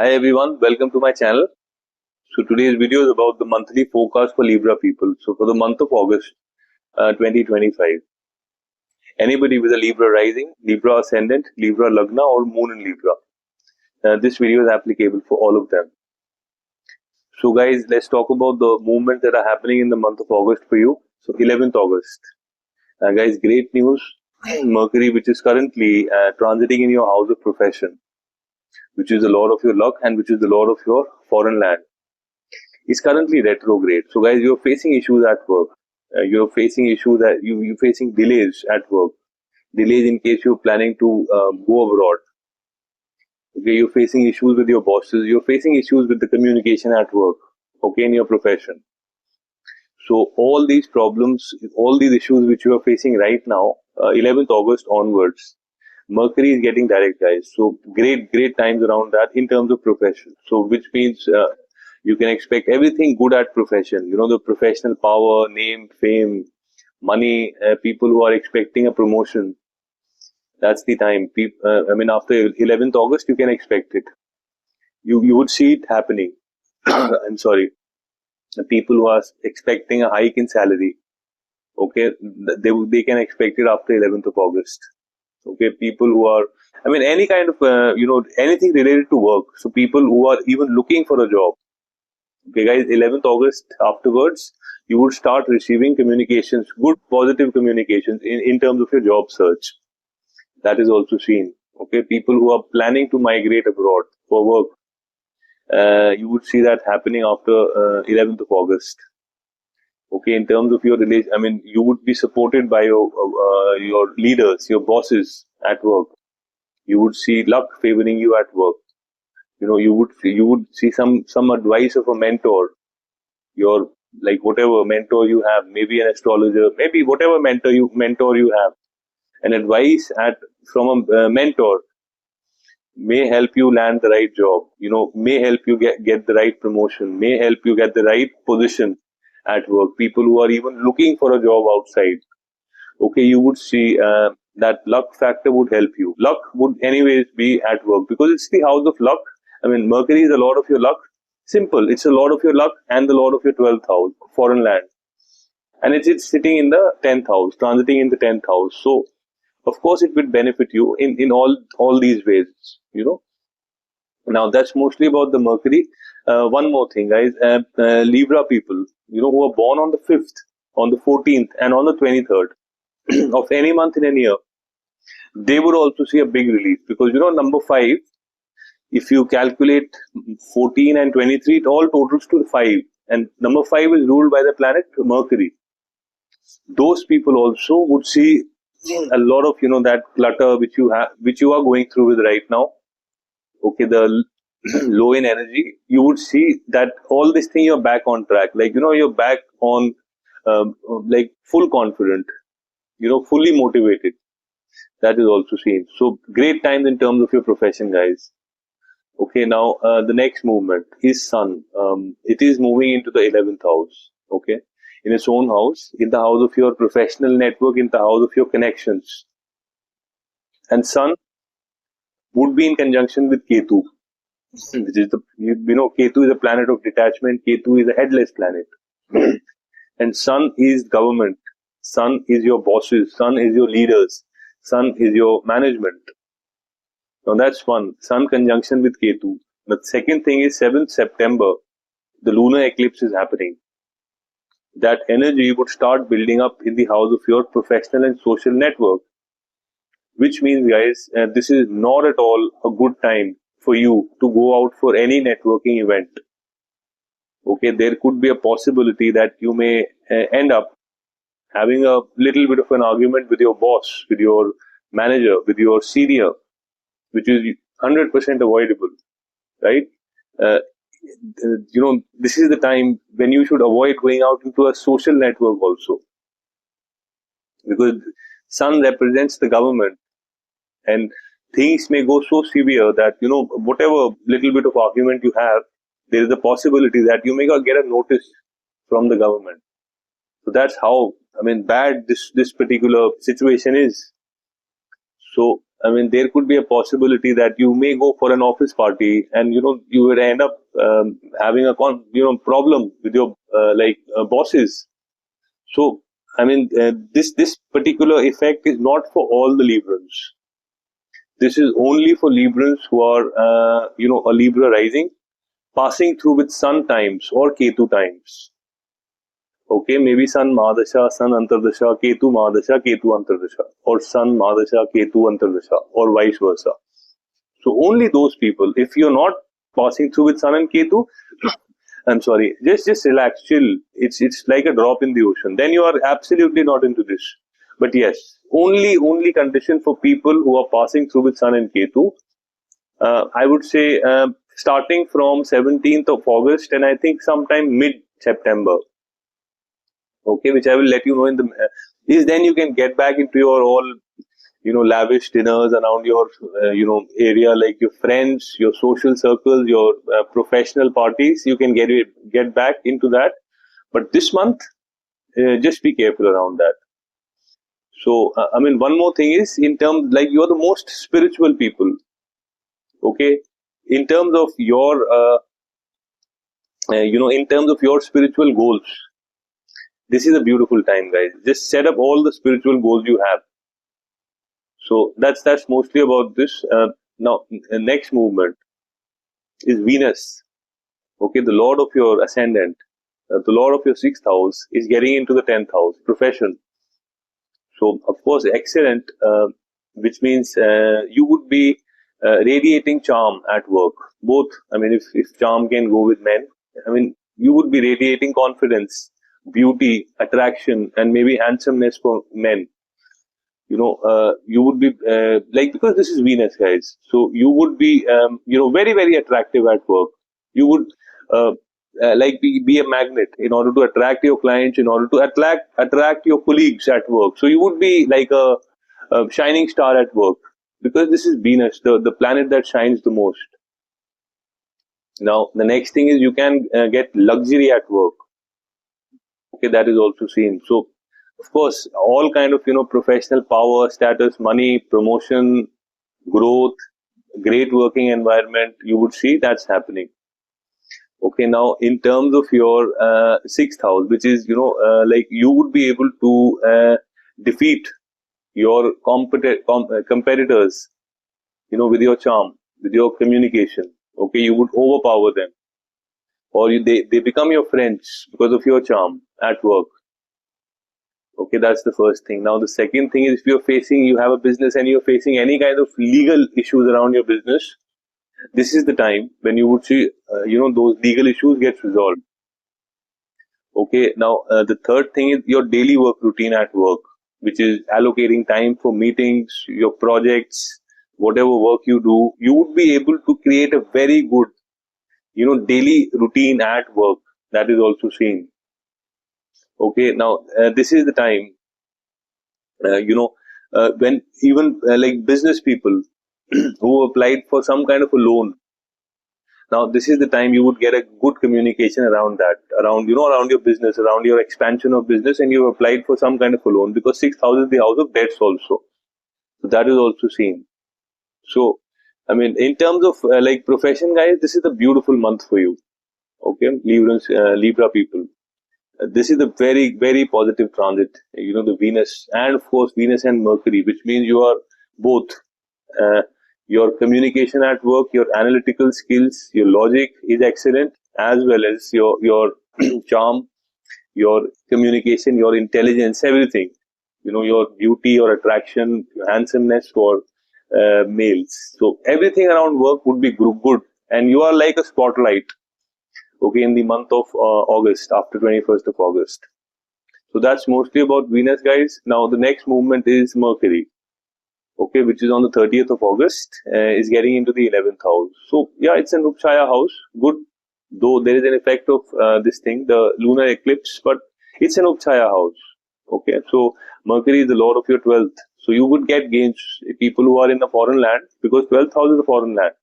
Hi everyone, welcome to my channel. So today's video is about the monthly forecast for Libra people. So for the month of August 2025, anybody with a Libra rising, Libra ascendant, Libra Lagna or Moon in Libra, this video is applicable for all of them. So guys, let's talk about the movements that are happening in the month of August for you. So 11th August. Guys, great news. Mercury, which is currently transiting in your house of profession, which is the lord of your luck and which is the lord of your foreign land, is currently retrograde. So guys, you're facing issues at work. You're facing issues that you're facing delays at work. Delays in case you're planning to go abroad. Okay, you're facing issues with your bosses. You're facing issues with the communication at work. Okay, in your profession. So all these problems, all these issues which you are facing right now, 11th August onwards, Mercury is getting direct, guys. So great times around that in terms of profession. So which means you can expect everything good at profession. You know, the professional power, name, fame, money, people who are expecting a promotion. That's the time. After 11th August, you can expect it. You would see it happening. I'm sorry. The people who are expecting a hike in salary, okay, they can expect it after 11th of August. Okay, people who are, any kind of, anything related to work. So people who are even looking for a job. Okay, guys, 11th August afterwards, you would start receiving communications, good positive communications in terms of your job search. That is also seen. Okay, people who are planning to migrate abroad for work, you would see that happening after 11th of August. Okay, in terms of your relation, you would be supported by your leaders, your bosses at work. You would see luck favoring you at work. You know, you would see some advice of a mentor. Your, like, whatever mentor you have, maybe an astrologer, maybe whatever mentor you have, an advice from a mentor may help you land the right job. You know, may help you get the right promotion, may help you get the right position at work. People who are even looking for a job outside, okay, you would see that luck factor would help you. Luck would anyways be at work because it's the house of luck. Mercury is the lord of your luck. Simple. It's the lord of your luck and the lord of your 12th house, foreign land. And it's sitting in the 10th house, transiting in the 10th house. So, of course, it would benefit you in all these ways, you know. Now, that's mostly about the Mercury. One more thing, guys. Libra people, you know, who are born on the 5th, on the 14th, and on the 23rd of any month in a year, they would also see a big relief because, you know, number 5, if you calculate 14 and 23, it all totals to 5. And number 5 is ruled by the planet Mercury. Those people also would see a lot of, you know, that clutter which you are going through with right now. Okay, the low in energy, you would see that all this thing, you're back on track. Like, you know, you're back on, like, full confident, you know, fully motivated. That is also seen. So great times in terms of your profession, guys. Okay, now the next movement is Sun. It is moving into the 11th house. Okay, in its own house, in the house of your professional network, in the house of your connections. And Sun would be in conjunction with Ketu, which is Ketu is a planet of detachment. Ketu is a headless planet. And Sun is government. Sun is your bosses. Sun is your leaders. Sun is your management. Now that's one. Sun conjunction with Ketu. The second thing is 7th September. The lunar eclipse is happening. That energy would start building up in the house of your professional and social network. Which means, guys, this is not at all a good time for you to go out for any networking event. Okay, there could be a possibility that you may end up having a little bit of an argument with your boss, with your manager, with your senior, which is 100% avoidable, right? This is the time when you should avoid going out into a social network also. Because Sun represents the government and things may go so severe that, you know, whatever little bit of argument you have, there is a possibility that you may not get a notice from the government. So that's how, bad this particular situation is. So I mean, there could be a possibility that you may go for an office party, and you would end up having a problem with your bosses. So, I mean, this particular effect is not for all the Librans. This is only for Librans who are a Libra rising, passing through with Sun times or Ketu times. Okay, maybe Sun Mahadasha, Sun Antardasha, Ketu Mahadasha, Ketu Antardasha, or Sun Mahadasha, Ketu Antardasha, or vice versa. So only those people. If you're not passing through with Sun and Ketu, I'm sorry, just relax, chill. It's like a drop in the ocean. Then you are absolutely not into this. But yes, only condition for people who are passing through with Sun and Ketu. I would say starting from 17th of August, and I think sometime mid-September. Okay, which I will let you know in the is then you can get back into your all lavish dinners around your area, like your friends, your social circles, your professional parties. You can get back into that. But this month, just be careful around that. So I mean, one more thing is, in terms, like, you're the most spiritual people. Okay, in terms of your in terms of your spiritual goals, this is a beautiful time, guys. Just set up all the spiritual goals you have. So that's mostly about this. Now, the next movement is Venus. Okay, the Lord of your ascendant, the Lord of your 6th house is getting into the 10th house, profession. So, of course, excellent, which means you would be radiating charm at work. Both, I mean, if charm can go with men, I mean, you would be radiating confidence, beauty, attraction, and maybe handsomeness for men. You would be because this is Venus, guys. So you would be, very, very attractive at work. You would be a magnet in order to attract your clients, in order to attract your colleagues at work. So you would be like a shining star at work, because this is Venus, the planet that shines the most. Now, the next thing is you can get luxury at work. Okay, that is also seen. So, of course, all kind of, professional power, status, money, promotion, growth, great working environment, you would see that's happening. Okay, now in terms of your 6th house, which is, you would be able to defeat your competitors, with your charm, with your communication. Okay, you would overpower them, or they become your friends because of your charm at work. Okay, that's the first thing. Now, the second thing is, if you have a business and you're facing any kind of legal issues around your business, this is the time when you would see, those legal issues get resolved. Okay, now the third thing is your daily work routine at work, which is allocating time for meetings, your projects, whatever work you do. You would be able to create a very good, daily routine at work. That is also seen. Okay, now this is the time, when even like business people who applied for some kind of a loan. Now, this is the time you would get a good communication around that, around your business, around your expansion of business, and you've applied for some kind of a loan, because 6th house is the house of debts also. So that is also seen. So, I mean, in terms of profession, guys, this is a beautiful month for you. Okay, Libra people. This is a very, very positive transit, the Venus, and of course Venus and Mercury, which means you are both your communication at work, your analytical skills, your logic is excellent, as well as your charm, your communication, your intelligence, everything, your beauty, your attraction, your handsomeness for males. So everything around work would be good, and you are like a spotlight. Okay, in the month of August, after 21st of August. So that's mostly about Venus, guys. Now the next movement is Mercury. Okay, which is on the 30th of August, is getting into the 11th house. So yeah, it's an Upchaya house. Good, though there is an effect of this thing, the lunar eclipse, but it's an Upchaya house. Okay, so Mercury is the lord of your 12th. So you would get gains, people who are in a foreign land, because 12th house is a foreign land.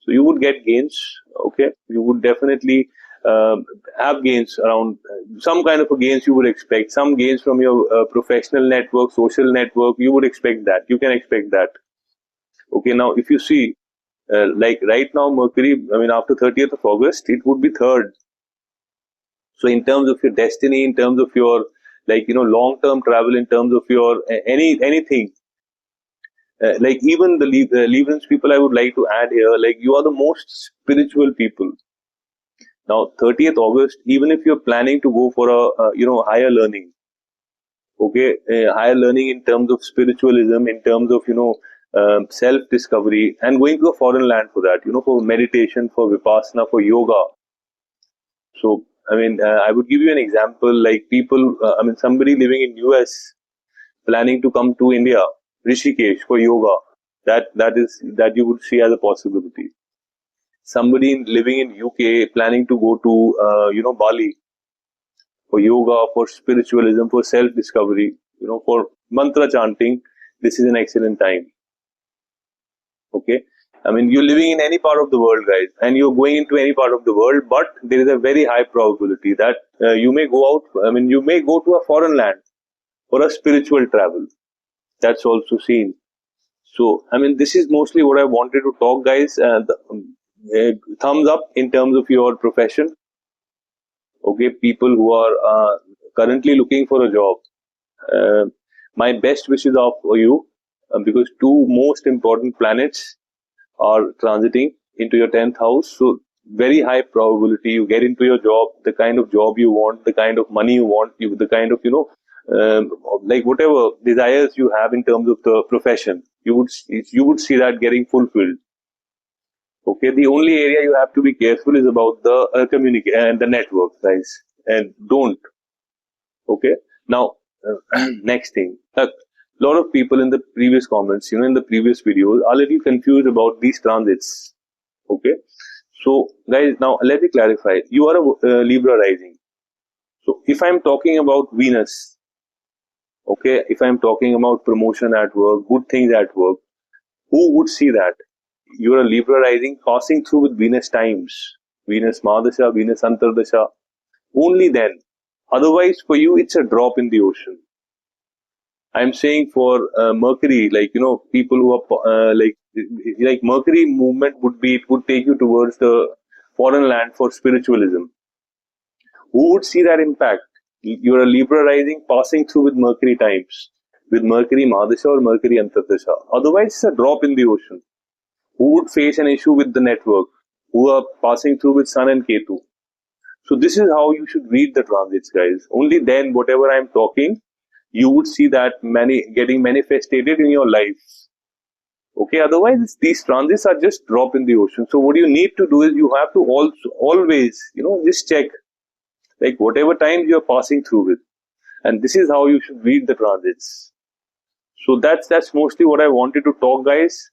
So you would get gains. Okay, you would definitely have gains around, some kind of a gains you would expect, some gains from your professional network, social network. You would expect that. You can expect that. Okay, now if you see, like right now, Mercury, I mean, after 30th of August, it would be third. So in terms of your destiny, in terms of your, like, long-term travel, in terms of your anything, like even the Librans people, I would like to add here, like you are the most spiritual people. Now, 30th August, even if you're planning to go for a higher learning, okay, higher learning in terms of spiritualism, in terms of, self-discovery, and going to a foreign land for that, for meditation, for vipassana, for yoga. So, I mean, I would give you an example, like people, I mean, somebody living in US planning to come to India, Rishikesh for yoga, that you would see as a possibility. Somebody living in UK planning to go to, Bali for yoga, for spiritualism, for self-discovery, for mantra chanting, this is an excellent time. Okay. I mean, you're living in any part of the world, guys, and you're going into any part of the world, but there is a very high probability that you may go out, I mean, you may go to a foreign land for a spiritual travel. That's also seen. So, I mean, this is mostly what I wanted to talk, guys. Thumbs up in terms of your profession. Okay, people who are currently looking for a job. My best wishes are for you because two most important planets are transiting into your 10th house. So very high probability you get into your job, the kind of job you want, the kind of money you want, the kind of, like whatever desires you have in terms of the profession, you would see that getting fulfilled. Okay, the only area you have to be careful is about the communication and the network, guys, and don't. Okay, now next thing. A lot of people in the previous comments, in the previous videos, are a little confused about these transits. Okay, so guys, now let me clarify. You are a Libra rising. So if I'm talking about Venus, okay, if I'm talking about promotion at work, good things at work, who would see that? You're a Libra rising passing through with Venus times, Venus Mahadasha, Venus Antardasha. Only then. Otherwise, for you, it's a drop in the ocean. I'm saying for Mercury, like, people who are like Mercury movement it would take you towards the foreign land for spiritualism. Who would see that impact? You're a Libra rising passing through with Mercury times, with Mercury Mahadasha or Mercury Antardasha. Otherwise, it's a drop in the ocean. Who would face an issue with the network? Who are passing through with Sun and Ketu? So this is how you should read the transits, guys. Only then, whatever I'm talking, you would see that getting manifested in your life. Okay, otherwise these transits are just drop in the ocean. So what you need to do is you have to always, just check, like whatever times you're passing through with. And this is how you should read the transits. So that's mostly what I wanted to talk, guys.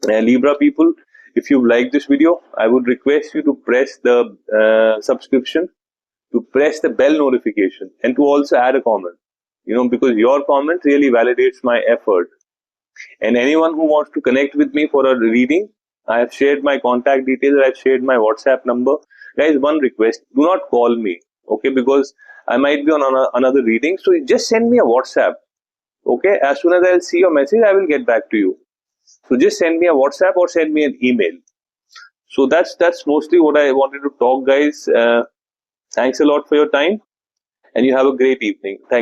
Libra people, if you like this video, I would request you to press the subscription, to press the bell notification, and to also add a comment. Because your comment really validates my effort. And anyone who wants to connect with me for a reading, I have shared my contact details, I've shared my WhatsApp number. Guys, one request, do not call me, okay, because I might be on another reading. So just send me a WhatsApp, okay? As soon as I'll see your message, I will get back to you. So just send me a WhatsApp or send me an email. So that's mostly what I wanted to talk, guys. Thanks a lot for your time, and you have a great evening. Thank you.